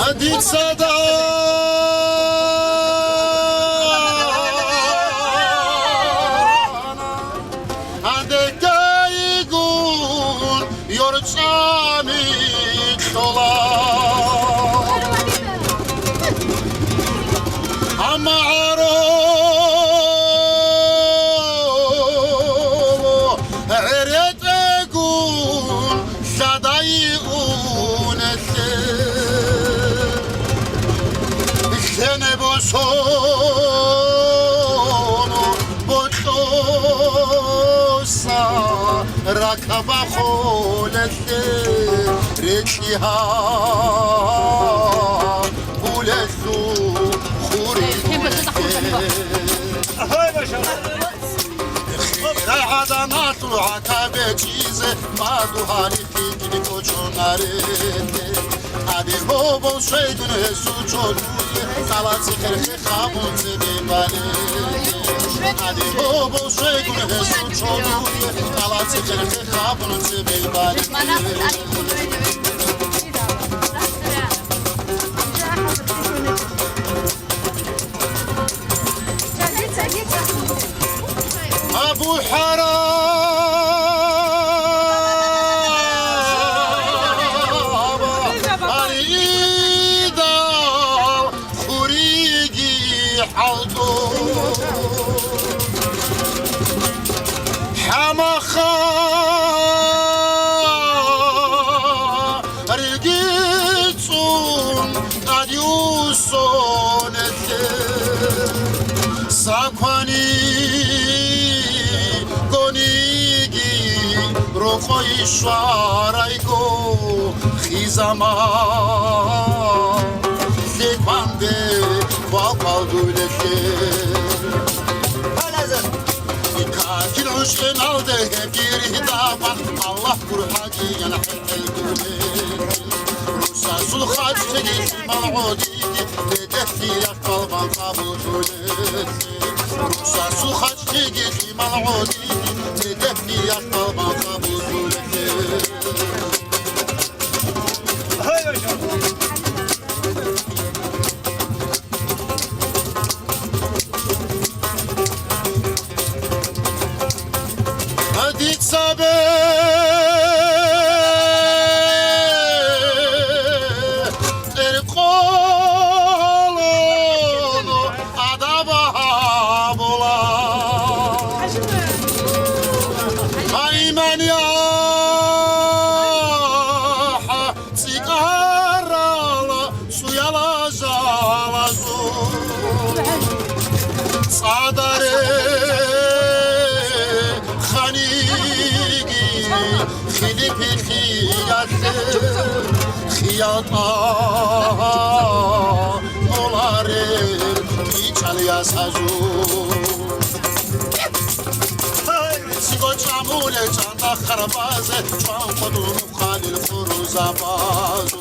هديت صدى عندك يقول يرجعني الطلاق أما عروض عريت أقول صدايقون السنة بصونو بطوصة ركب خولت رجيها بولسو راحة نطلع كابتشيزة ما دوهاري تيجي كوشوناريتي هذه هو بوشيدون سوتشودو سالاتي كرخي خامون تبيبالي هذه هو بوشيدون سوتشودو سالاتي كرخي خامون تبيبالي أبو حرام أريدا خريجي حوضو حمخا رجيتون أديوسون ساكواني روخوی شوارایگو خیزما زیبنده با کالدولته کاکیلوش نالده گیری دامن الله برهاجی ينحل دوله روسا سلخات تجي موعودي بدفتي قلبا قبول دوله روسا سلخات تجي موعودي بدفتي قلبا قبول دوله هديت خياطة مولارين يجعل سازو سيقو جامولة جانا خربازة جان قدو مخالي الفروزة بازو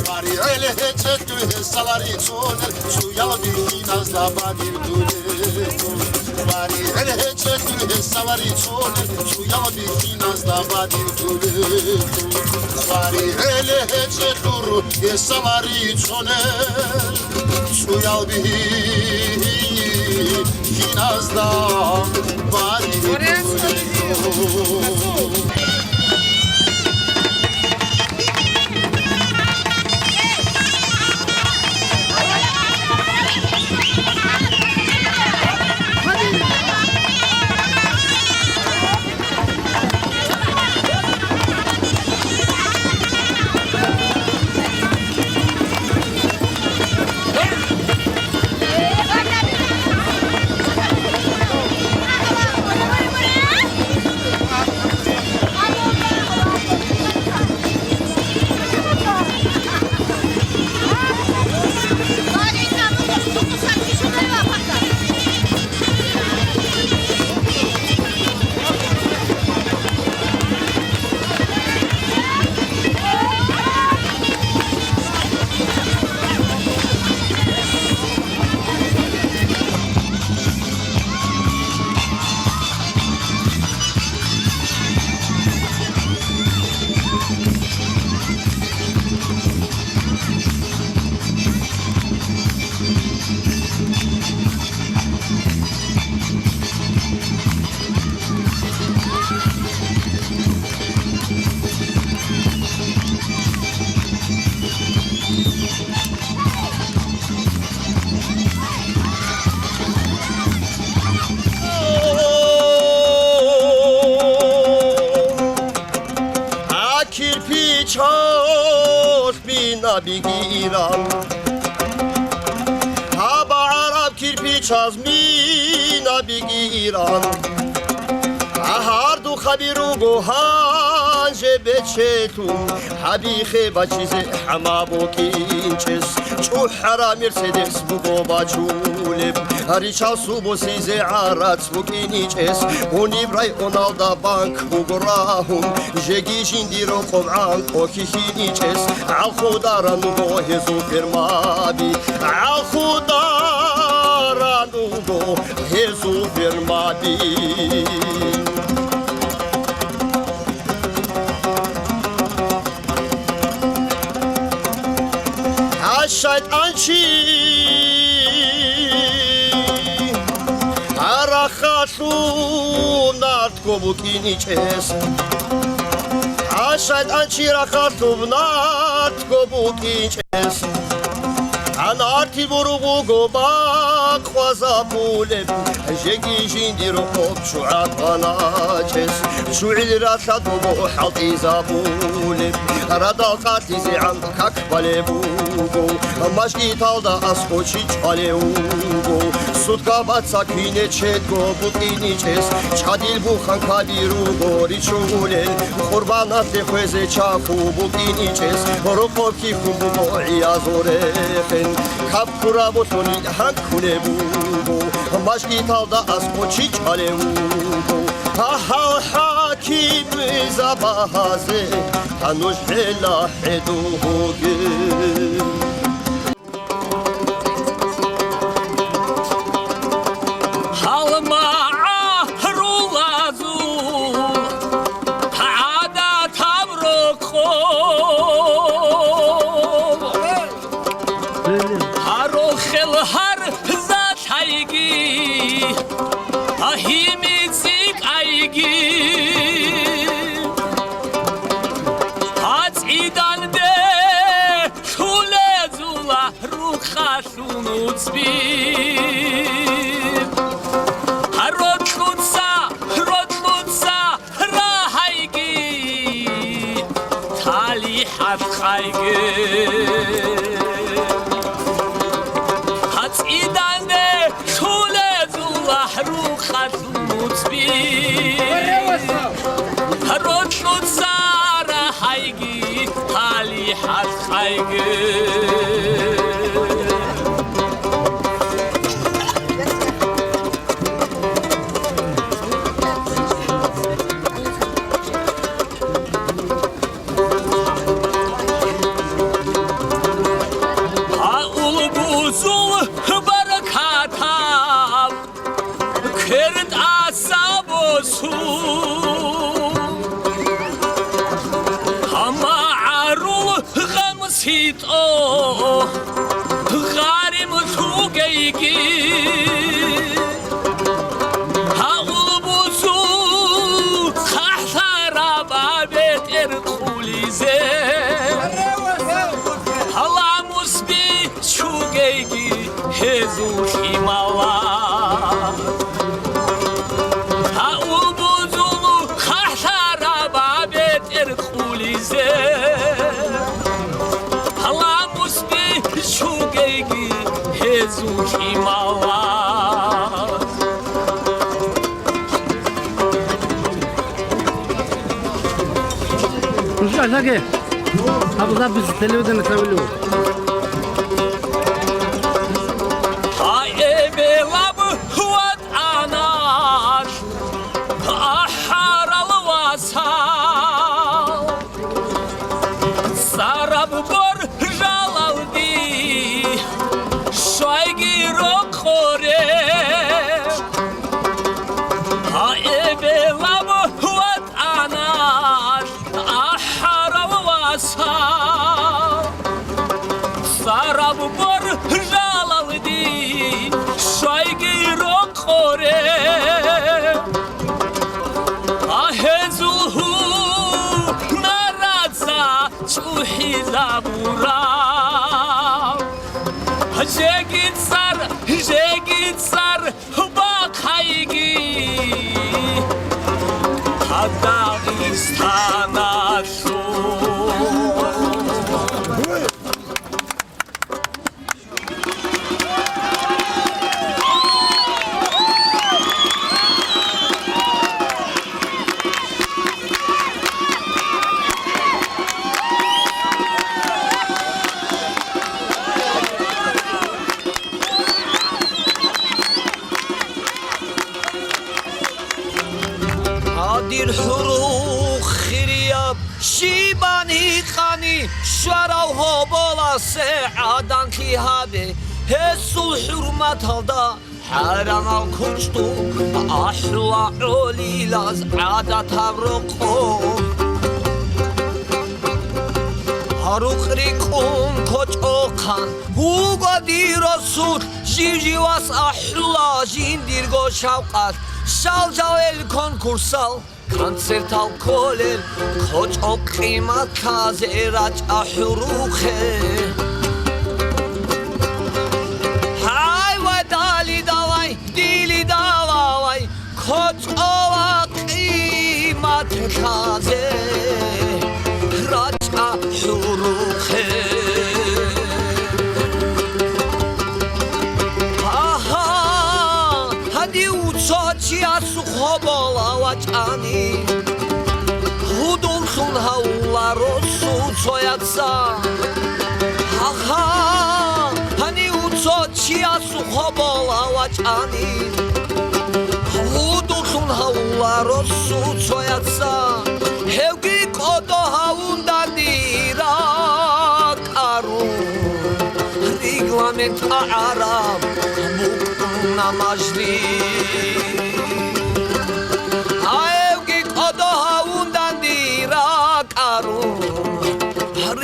باري عليه جدوه السلاري تونل شو يلبي ناس لابادي بدولي باري عليه جدوه السلاري تونل شو يلبي ناس لابادي بدولي باري عليه جدوه السلاري تونل شو يلبي ناس لابادي بدولي kirpiç hoş bina bigiran Haba Arap kirpiç azmina bigiran Ahardu khabiru gohan jebechetun Habihe bachize hamabo kinches Chuhara Mercedes bugo bachuleb Haricha subo size arat bukiniches Unibray onalda bank bugorahun Jegi jindiro qom'an okihiniches Al khudaran go hezu firmabi Al khudaran go hezu firmabi الشيطانشي أرخصو نارتكو بوكينيچس الشيطانشي رخصو نارتكو بوكينيچس أنارتي بروغو غوباك خوازابولب جيجي جينديرو خوب شعات غناچس شوعي راشدو بو حلقي زابولب رادال قاتلي زي عندك بالبوغو ماشكي تالدا اسكوچي چاليوغو سوتكا باتسا كينه چتگو بوكينيچس چاديل بوخان كابيروغو ريچولل قربانات خوزه چاخو بوكينيچس روكوكي خوبو عيازورخن كابكورا بوتوني هانكونه بوغو ماشكي تالدا اسكوچي چاليوغو هاو حاكيم زبازه هنوش حلا حدوغي Lagi, apa habis televizyon tahu Zabura ژگیت سر با خیگی داغستان شو دیر حروخ خریاب شیبانی خانی شراو ها بالا سعادان کی هابه حسول حرمت هدا حرم الکشتو احلا علی لاز عادت هبرقو هروخ ریکون کچ اوکان هوگا دیراسود جیجی واس احلا جین دیرگو شوقت شالجاو الکنکورسال کنسرتال کولل کچ او قیمت کازه راج احروخه های و دالی داوای دیلی داوای کچ او قیمت کازه راج احروخه چیا سوخ بالا وچانی خودم خون هولا رو سوچویتسا ها هنی اوچو چیا سوخ بالا وچانی خودم خون هولا رو سوچویتسا هوگی کدو هاون دادیرا کارو ریگلامنت عرب نمازلی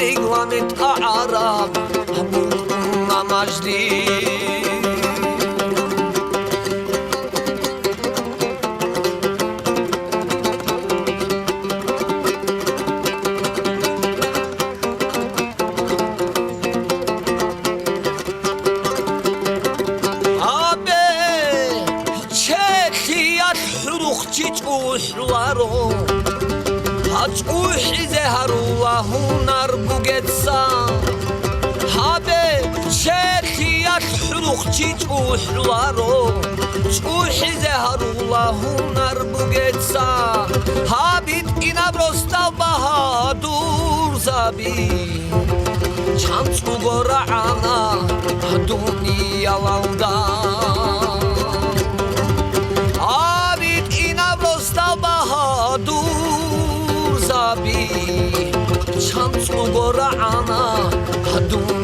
ريغلامنت أعراب همونا مجدي أبي تشيخيات حروخ تشوحلارو چوحی زهرو هنر بگتسا هابه شرخیت حروخ چی چوحلارو چوحی زهرو هنر بگتسا هابید اینا برستا بهادور زبی چند چو گرعانا دنیا لوندا هابید اینا برستا بهادور زبی چند سو گرعانا دنیا